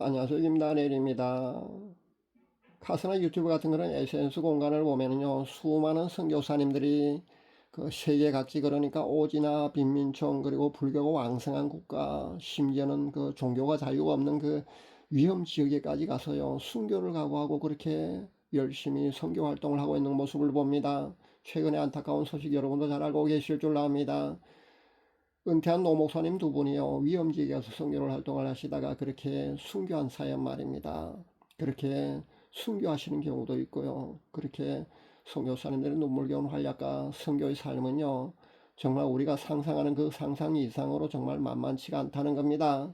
안녕하세요. 김다니엘입니다. 카스나 유튜브 같은 그런 SNS 공간을 보면은요, 수많은 선교사님들이 그 세계 각지 그러니까 오지나 빈민총 그리고 불교가 왕성한 국가, 심지어는 그 종교가 자유가 없는 그 위험 지역에까지 가서요, 순교를 각오하고 그렇게 열심히 선교 활동을 하고 있는 모습을 봅니다. 최근에 안타까운 소식 여러분도 잘 알고 계실 줄로 압니다. 은퇴한 노목사님 두 분이요, 위험지역에 가서 선교를 활동을 하시다가 그렇게 순교한 사연 말입니다. 그렇게 순교하시는 경우도 있고요. 그렇게 선교사님들의 눈물겨운 활약과 선교의 삶은요, 정말 우리가 상상하는 그 상상 이상으로 정말 만만치가 않다는 겁니다.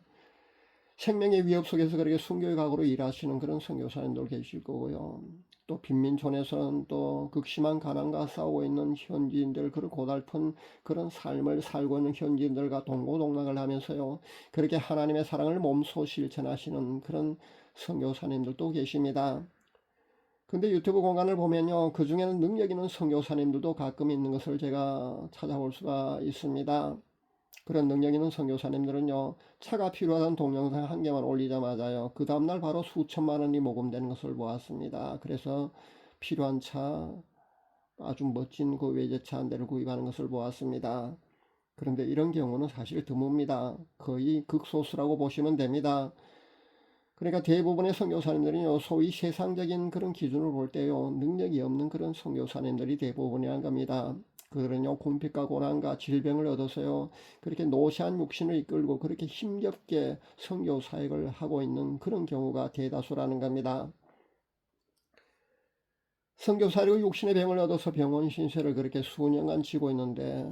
생명의 위협 속에서 그렇게 순교의 각오로 일하시는 그런 선교사님들 계실 거고요. 또 빈민촌에서는 또 극심한 가난과 싸우고 있는 현지인들, 그런 고달픈 그런 삶을 살고 있는 현지인들과 동고동락을 하면서요, 그렇게 하나님의 사랑을 몸소 실천하시는 그런 선교사님들도 계십니다. 근데 유튜브 공간을 보면요, 그 중에는 능력 있는 선교사님들도 가끔 있는 것을 제가 찾아볼 수가 있습니다. 그런 능력 있는 선교사님들은요, 차가 필요하다는 동영상 한 개만 올리자마자요, 그 다음날 바로 수천만 원이 모금되는 것을 보았습니다. 그래서 필요한 차, 아주 멋진 그 외제차 한 대를 구입하는 것을 보았습니다. 그런데 이런 경우는 사실 드뭅니다. 거의 극소수라고 보시면 됩니다. 그러니까 대부분의 선교사님들은요, 소위 세상적인 그런 기준을 볼 때요, 능력이 없는 그런 선교사님들이 대부분이란 겁니다. 그들은요, 궁핍과 고난과 질병을 얻어서요, 그렇게 노시한 육신을 이끌고 그렇게 힘겹게 선교 사역을 하고 있는 그런 경우가 대다수라는 겁니다. 선교 사역의 육신의 병을 얻어서 병원 신세를 그렇게 수년간 지고 있는데,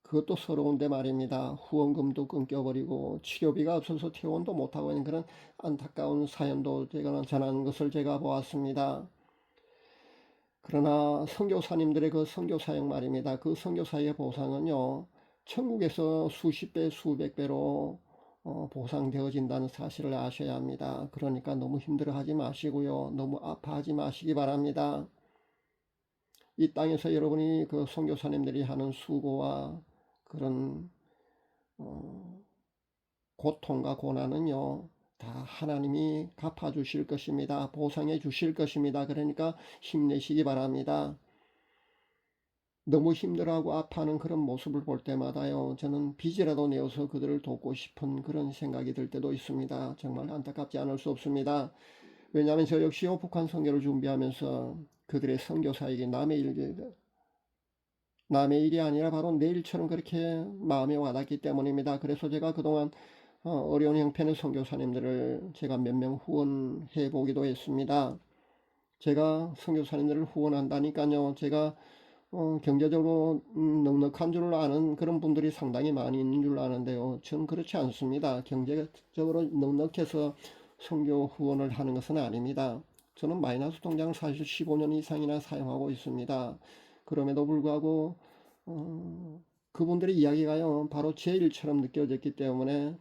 그것도 서러운데 말입니다. 후원금도 끊겨버리고 치료비가 없어서 퇴원도 못하고 있는 그런 안타까운 사연도 제가 전하는 것을 제가 보았습니다. 그러나 선교사님들의 그 선교사역 말입니다. 그 선교사의 보상은요, 천국에서 수십 배, 수백 배로 보상되어진다는 사실을 아셔야 합니다. 그러니까 너무 힘들어하지 마시고요. 너무 아파하지 마시기 바랍니다. 이 땅에서 여러분이 그 선교사님들이 하는 수고와 그런 고통과 고난은요, 다 하나님이 갚아주실 것입니다. 보상해 주실 것입니다. 그러니까 힘내시기 바랍니다. 너무 힘들어하고 아파하는 그런 모습을 볼 때마다요, 저는 빚이라도 내어서 그들을 돕고 싶은 그런 생각이 들 때도 있습니다. 정말 안타깝지 않을 수 없습니다. 왜냐하면 저 역시요, 북한 선교를 준비하면서 그들의 선교사에게 남의 일이 아니라 바로 내 일처럼 그렇게 마음에 와닿기 때문입니다. 그래서 제가 그동안 어려운 형편의 선교사님들을 제가 몇 명 후원해 보기도 했습니다. 제가 선교사님들을 후원한다니까요, 제가 경제적으로 넉넉한 줄 아는 그런 분들이 상당히 많이 있는 줄 아는데요, 저는 그렇지 않습니다. 경제적으로 넉넉해서 선교 후원을 하는 것은 아닙니다. 저는 마이너스 통장을 사실 15년 이상이나 사용하고 있습니다. 그럼에도 불구하고 그분들의 이야기가요, 바로 제 일처럼 느껴졌기 때문에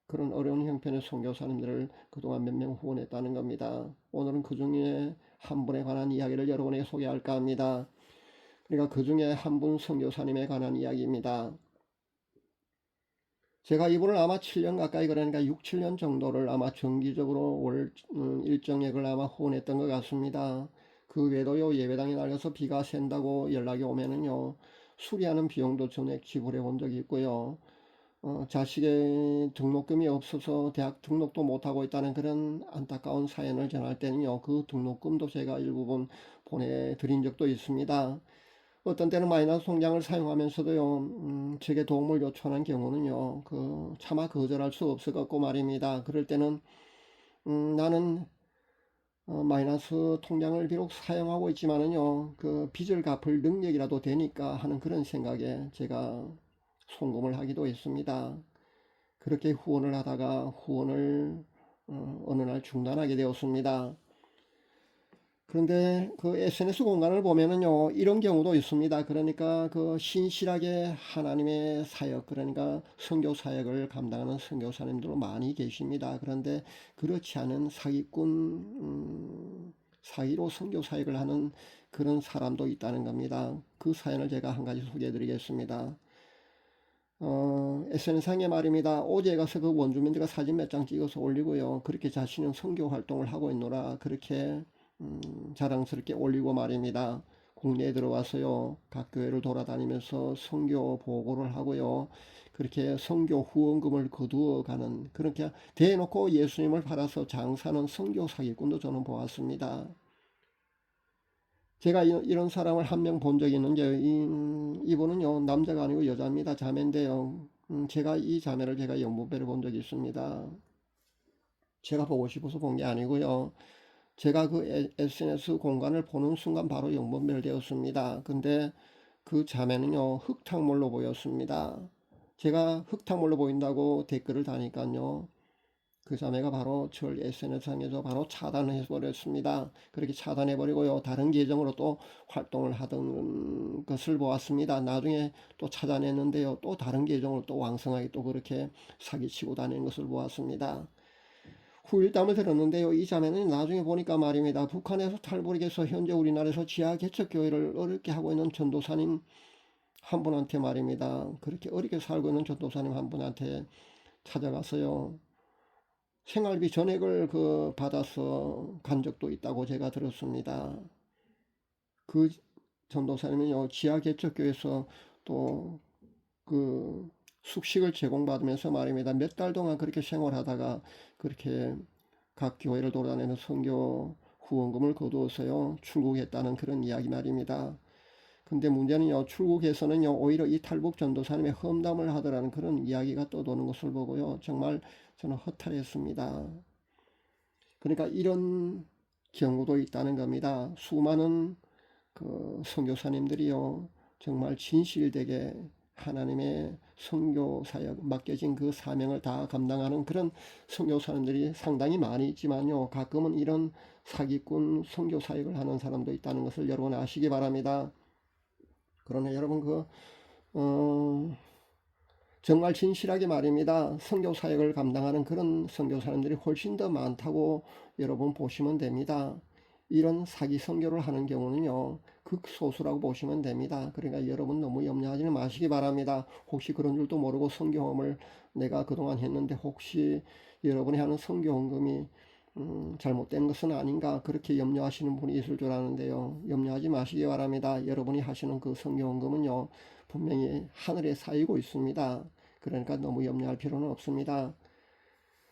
그런 어려운 형편의 선교사님들을 그동안 몇 명 후원했다는 겁니다. 오늘은 그 중에 한 분에 관한 이야기를 여러분에게 소개할까 합니다. 그러니까 그 중에 한 분 선교사님에 관한 이야기입니다. 제가 이분을 아마 7년 가까이, 그러니까 6, 7년 정도를 아마 정기적으로 월 일정액을 아마 후원했던 것 같습니다. 그 외에도요, 예배당에 나가서 비가 샌다고 연락이 오면은요, 수리하는 비용도 전액 지불해 본 적이 있고요. 자식의 등록금이 없어서 대학 등록도 못하고 있다는 그런 안타까운 사연을 전할 때는요, 그 등록금도 제가 일부분 보내드린 적도 있습니다. 어떤 때는 마이너스 통장을 사용하면서도요, 제게 도움을 요청한 경우는요, 차마 거절할 수 없어갖고 말입니다. 그럴 때는, 나는, 마이너스 통장을 비록 사용하고 있지만은요, 그 빚을 갚을 능력이라도 되니까 하는 그런 생각에 제가 송금을 하기도 했습니다. 그렇게 후원을 하다가 후원을 어느 날 중단하게 되었습니다. 그런데 그 SNS 공간을 보면은요, 이런 경우도 있습니다. 그러니까 그 신실하게 하나님의 사역, 그러니까 선교 사역을 감당하는 선교사님들도 많이 계십니다. 그런데 그렇지 않은 사기로 선교 사역을 하는 그런 사람도 있다는 겁니다. 그 사연을 제가 한 가지 소개해 드리겠습니다. SNS상에 말입니다. 오지에 가서 그 원주민들과 사진 몇 장 찍어서 올리고요. 그렇게 자신은 선교 활동을 하고 있노라 그렇게 자랑스럽게 올리고 말입니다. 국내에 들어와서요. 각 교회를 돌아다니면서 선교 보고를 하고요. 그렇게 선교 후원금을 거두어가는 그렇게 대놓고 예수님을 팔아서 장사하는 선교 사기꾼도 저는 보았습니다. 제가 이런 사람을 한 명 본 적이 있는데 이분은요 남자가 아니고 여자입니다. 자매인데요. 제가 이 자매를 제가 영문배를 본 적이 있습니다. 제가 보고 싶어서 본 게 아니고요. 제가 그 SNS 공간을 보는 순간 바로 영문배를 되었습니다. 근데 그 자매는요 흙탕물로 보였습니다. 제가 흙탕물로 보인다고 댓글을 다니까요. 그 자매가 바로 절 SNS상에서 바로 차단해 버렸습니다. 그렇게 차단해 버리고요. 다른 계정으로 또 활동을 하던 것을 보았습니다. 나중에 또 찾아냈는데요. 또 다른 계정으로 또 왕성하게 또 그렇게 사기치고 다니는 것을 보았습니다. 후일담을 들었는데요. 이 자매는 나중에 보니까 말입니다. 북한에서 탈북해서 현재 우리나라에서 지하 개척교회를 어렵게 하고 있는 전도사님 한 분한테 말입니다. 그렇게 어렵게 살고 있는 전도사님 한 분한테 찾아가서요. 생활비 전액을 받아서 간 적도 있다고 제가 들었습니다. 그 전도사님은요, 지하 개척교에서 또 그 숙식을 제공받으면서 말입니다. 몇 달 동안 그렇게 생활하다가 그렇게 각 교회를 돌아다니면서 선교 후원금을 거두어서요, 출국했다는 그런 이야기 말입니다. 근데 문제는요, 출국에서는요, 오히려 이 탈북 전도사님의 험담을 하더라는 그런 이야기가 떠도는 것을 보고요, 정말 저는 허탈했습니다. 그러니까 이런 경우도 있다는 겁니다. 수많은 그 선교사님들이요, 정말 진실되게 하나님의 선교 사역 맡겨진 그 사명을 다 감당하는 그런 선교사님들이 상당히 많이 있지만요, 가끔은 이런 사기꾼 선교 사역을 하는 사람도 있다는 것을 여러분 아시기 바랍니다. 그러나 여러분 정말 진실하게 말입니다. 선교 사역을 감당하는 그런 선교사님들이 훨씬 더 많다고 여러분 보시면 됩니다. 이런 사기 선교를 하는 경우는요, 극소수라고 보시면 됩니다. 그러니까 여러분 너무 염려하지는 마시기 바랍니다. 혹시 그런 줄도 모르고 선교험을 내가 그동안 했는데 혹시 여러분이 하는 선교헌금이 잘못된 것은 아닌가 그렇게 염려하시는 분이 있을 줄 아는데요. 염려하지 마시기 바랍니다. 여러분이 하시는 그 성경헌금은요 분명히 하늘에 쌓이고 있습니다. 그러니까 너무 염려할 필요는 없습니다.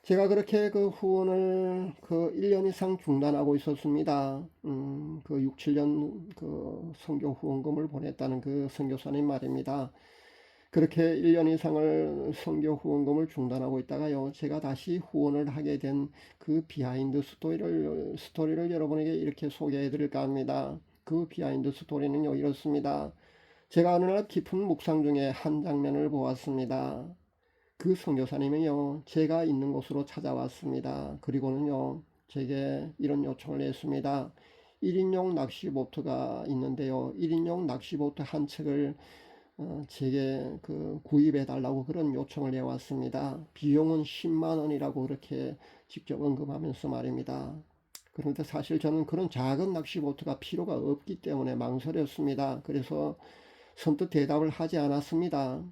제가 그렇게 그 후원을 1년 이상 중단하고 있었습니다. 그 6, 7년 그 선교 후원금을 보냈다는 그 선교사님 말입니다. 그렇게 1년 이상을 선교 후원금을 중단하고 있다가요, 제가 다시 후원을 하게 된 그 비하인드 스토리를 여러분에게 이렇게 소개해 드릴까 합니다. 그 비하인드 스토리는요, 이렇습니다. 제가 어느 날 깊은 묵상 중에 한 장면을 보았습니다. 그 선교사님이요, 제가 있는 곳으로 찾아왔습니다. 그리고는요, 제게 이런 요청을 했습니다. 1인용 낚시보트가 있는데요, 1인용 낚시보트 한 척을 제게 구입해 달라고 그런 요청을 해왔습니다. 비용은 10만 원이라고 그렇게 직접 언급하면서 말입니다. 그런데 사실 저는 그런 작은 낚시보트가 필요가 없기 때문에 망설였습니다. 그래서 선뜻 대답을 하지 않았습니다.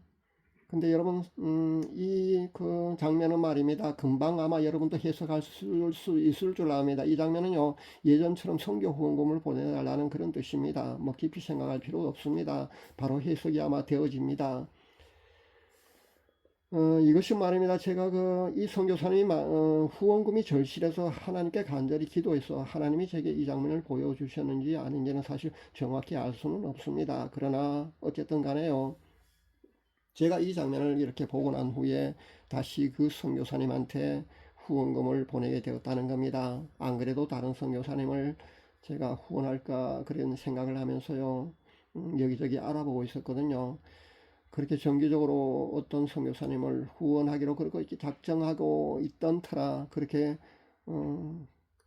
근데 여러분, 이 장면은 말입니다. 금방 아마 여러분도 해석할 수 있을 줄 압니다. 이 장면은요, 예전처럼 선교 후원금을 보내달라는 그런 뜻입니다. 뭐 깊이 생각할 필요 없습니다. 바로 해석이 아마 되어집니다. 이것이 말입니다. 제가 이 선교사님이 후원금이 절실해서 하나님께 간절히 기도해서 하나님이 제게 이 장면을 보여주셨는지 아닌지는 사실 정확히 알 수는 없습니다. 그러나 어쨌든 간에요. 제가 이 장면을 이렇게 보고 난 후에 다시 그 선교사님한테 후원금을 보내게 되었다는 겁니다. 안 그래도 다른 선교사님을 제가 후원할까 그런 생각을 하면서요. 여기저기 알아보고 있었거든요. 그렇게 정기적으로 어떤 선교사님을 후원하기로 그렇게 작정하고 있던 터라 그렇게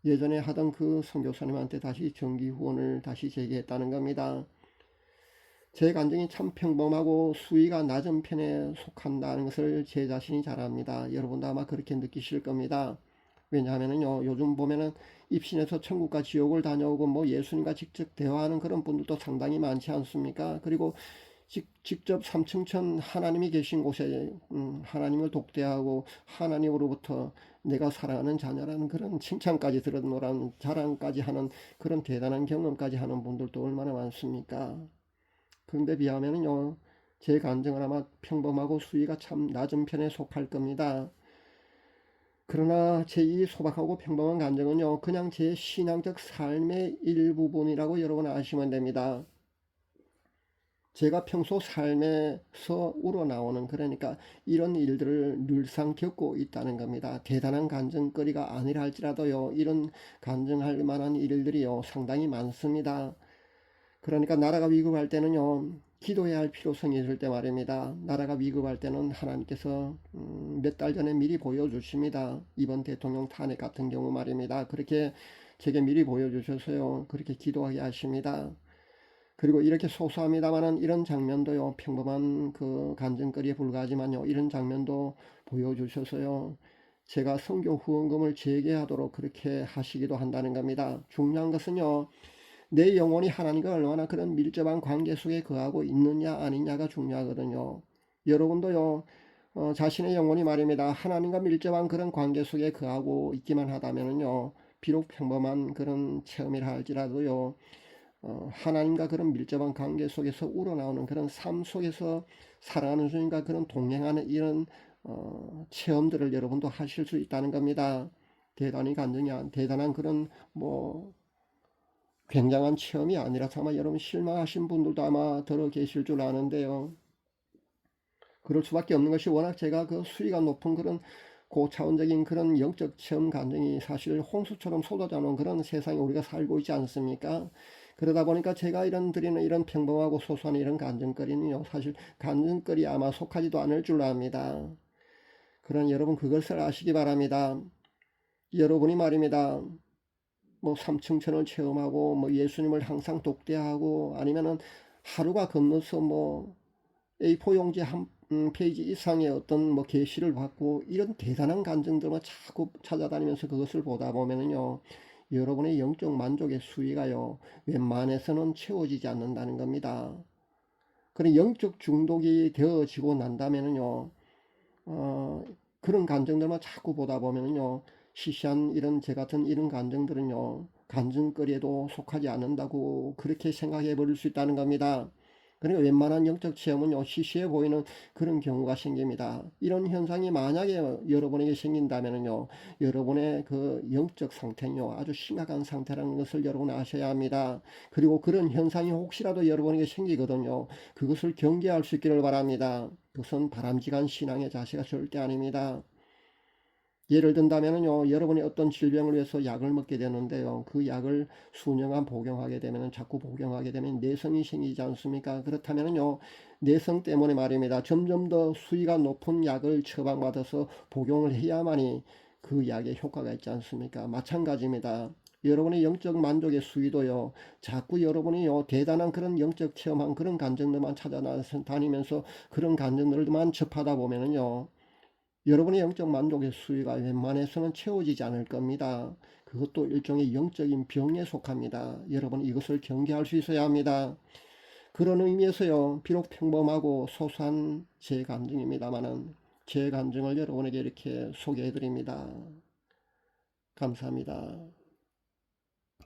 예전에 하던 그 선교사님한테 다시 정기 후원을 다시 제기했다는 겁니다. 제 간증이 참 평범하고 수위가 낮은 편에 속한다는 것을 제 자신이 잘 압니다. 여러분도 아마 그렇게 느끼실 겁니다. 왜냐하면요, 요즘 보면은 입신해서 천국과 지옥을 다녀오고 뭐 예수님과 직접 대화하는 그런 분들도 상당히 많지 않습니까? 그리고 직접 삼층천 하나님이 계신 곳에 하나님을 독대하고 하나님으로부터 내가 사랑하는 자녀라는 그런 칭찬까지 들었노란 자랑까지 하는 그런 대단한 경험까지 하는 분들도 얼마나 많습니까? 그런데 비하면은요, 제 간증은 아마 평범하고 수위가 참 낮은 편에 속할 겁니다. 그러나 제 이 소박하고 평범한 간증은요, 그냥 제 신앙적 삶의 일부분이라고 여러분 아시면 됩니다. 제가 평소 삶에서 우러나오는, 그러니까 이런 일들을 늘상 겪고 있다는 겁니다. 대단한 간증거리가 아니라 할지라도요, 이런 간증할 만한 일들이요, 상당히 많습니다. 그러니까 나라가 위급할 때는요, 기도해야 할 필요성이 있을 때 말입니다. 나라가 위급할 때는 하나님께서 몇 달 전에 미리 보여주십니다. 이번 대통령 탄핵 같은 경우 말입니다. 그렇게 제게 미리 보여주셔서요, 그렇게 기도하게 하십니다. 그리고 이렇게 소소합니다만은 이런 장면도요, 평범한 그 간증거리에 불과하지만요, 이런 장면도 보여주셔서요, 제가 성경 후원금을 재개하도록 그렇게 하시기도 한다는 겁니다. 중요한 것은요, 내 영혼이 하나님과 얼마나 그런 밀접한 관계 속에 거하고 있느냐 아니냐가 중요하거든요. 여러분도요, 자신의 영혼이 말입니다, 하나님과 밀접한 그런 관계 속에 거하고 있기만 하다면요, 비록 평범한 그런 체험이라 할지라도요, 하나님과 그런 밀접한 관계 속에서 우러나오는 그런 삶 속에서 살아가는 주님과 그런 동행하는 이런 체험들을 여러분도 하실 수 있다는 겁니다. 대단한 그런 굉장한 체험이 아니라서 아마 여러분 실망하신 분들도 아마 들어 계실 줄 아는데요. 그럴 수밖에 없는 것이 워낙 제가 그 수위가 높은 그런 고차원적인 그런 영적 체험 감정이 사실 홍수처럼 쏟아져 나오는 그런 세상에 우리가 살고 있지 않습니까? 그러다 보니까 제가 드리는 이런 평범하고 소소한 이런 간증거리는요, 사실 간증거리 아마 속하지도 않을 줄 압니다. 그런 여러분 그것을 아시기 바랍니다. 여러분이 말입니다, 삼층천을 체험하고 예수님을 항상 독대하고 아니면은 하루가 건너서 A4 용지 한 페이지 이상의 어떤 계시를 받고 이런 대단한 간증들만 자꾸 찾아다니면서 그것을 보다 보면은요, 여러분의 영적 만족의 수위가요, 웬만해서는 채워지지 않는다는 겁니다. 그런 영적 중독이 되어지고 난다면은요, 그런 간증들만 자꾸 보다 보면은요, 시시한 이런 제 같은 이런 간증들은요, 간증거리에도 속하지 않는다고 그렇게 생각해 버릴 수 있다는 겁니다. 그러니까 웬만한 영적 체험은요, 시시해 보이는 그런 경우가 생깁니다. 이런 현상이 만약에 여러분에게 생긴다면요, 여러분의 그 영적 상태는요, 아주 심각한 상태라는 것을 여러분 아셔야 합니다. 그리고 그런 현상이 혹시라도 여러분에게 생기거든요, 그것을 경계할 수 있기를 바랍니다. 그것은 바람직한 신앙의 자세가 절대 아닙니다. 예를 든다면요, 여러분이 어떤 질병을 위해서 약을 먹게 되는데요, 그 약을 수년간 복용하게 되면, 자꾸 복용하게 되면 내성이 생기지 않습니까? 그렇다면요, 내성 때문에 말입니다, 점점 더 수위가 높은 약을 처방받아서 복용을 해야만이 그 약의 효과가 있지 않습니까? 마찬가지입니다. 여러분의 영적 만족의 수위도요, 자꾸 여러분이요, 대단한 그런 영적 체험한 그런 간증들만 찾아다니면서 그런 간증들만 접하다 보면은요, 여러분의 영적 만족의 수위가 웬만해서는 채워지지 않을 겁니다. 그것도 일종의 영적인 병에 속합니다. 여러분 이것을 경계할 수 있어야 합니다. 그런 의미에서요, 비록 평범하고 소소한 제 간증입니다만은 제 간증을 여러분에게 이렇게 소개해 드립니다. 감사합니다.